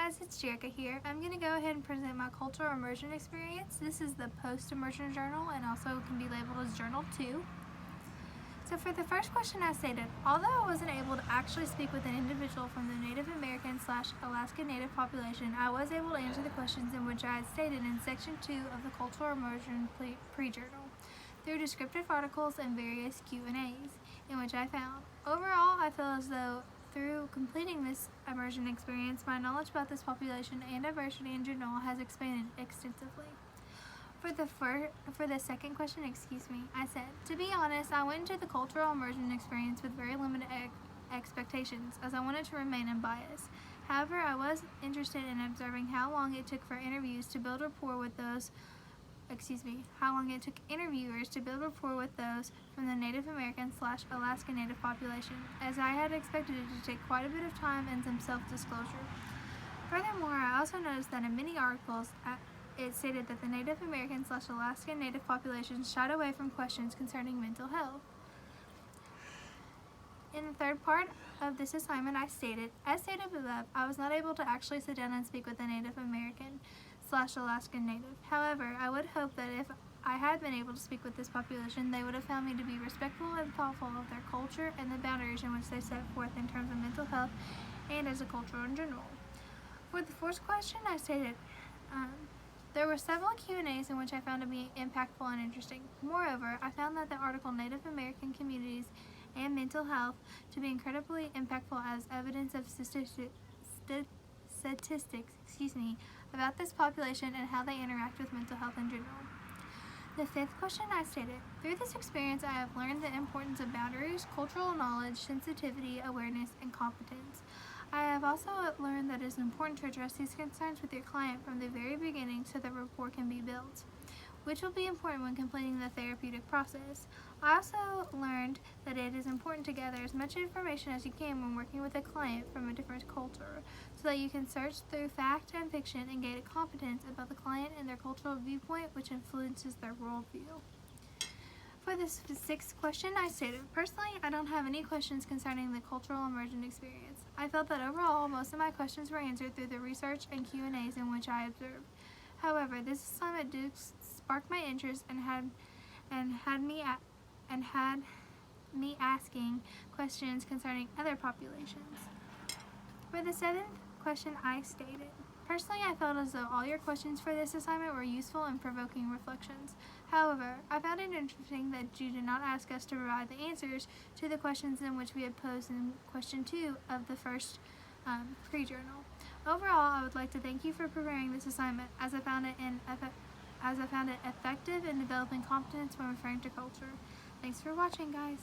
guys, it's Jerica here. I'm going to go ahead and present my cultural immersion experience. This is the post-immersion journal and also can be labeled as Journal 2. So for the first question I stated, although I wasn't able to actually speak with an individual from the Native American / Alaska Native population, I was able to answer the questions in which I had stated in section 2 of the cultural immersion pre-journal through descriptive articles and various Q&As in which I found. Overall, I feel as though through completing this immersion experience, my knowledge about this population and diversity in general has expanded extensively. For the second question, I said, to be honest, I went into the cultural immersion experience with very limited expectations, as I wanted to remain unbiased. However, I was interested in observing how long it took for interviewers to build rapport with those from the Native American / Alaska Native population, as I had expected it to take quite a bit of time and some self-disclosure. Furthermore, I also noticed that in many articles, it stated that the Native American / Alaska Native population shied away from questions concerning mental health. In the third part of this assignment, as stated above, I was not able to actually sit down and speak with a Native American / Alaskan Native. However, I would hope that if I had been able to speak with this population, they would have found me to be respectful and thoughtful of their culture and the boundaries in which they set forth in terms of mental health and as a culture in general. For the fourth question, I stated, there were several Q&As in which I found to be impactful and interesting. Moreover, I found that the article Native American Communities and Mental Health to be incredibly impactful as evidence of statistics about this population and how they interact with mental health in general. The fifth question I stated, through this experience I have learned the importance of boundaries, cultural knowledge, sensitivity, awareness, and competence. I have also learned that it is important to address these concerns with your client from the very beginning so that rapport can be built, which will be important when completing the therapeutic process. I also learned that it is important to gather as much information as you can when working with a client from a different culture, so that you can search through fact and fiction and gain a competence about the client and their cultural viewpoint, which influences their worldview. For this sixth question, I stated, personally, I don't have any questions concerning the cultural immersion experience. I felt that overall, most of my questions were answered through the research and Q&As in which I observed. However, this assignment did spark my interest and had me asking questions concerning other populations. For the seventh question, I stated, personally, I felt as though all your questions for this assignment were useful and provoking reflections. However, I found it interesting that you did not ask us to provide the answers to the questions in which we had posed in question 2 of the first pre-journal. Overall, I would like to thank you for preparing this assignment, as I found it effective in developing competence when referring to culture. Thanks for watching, guys.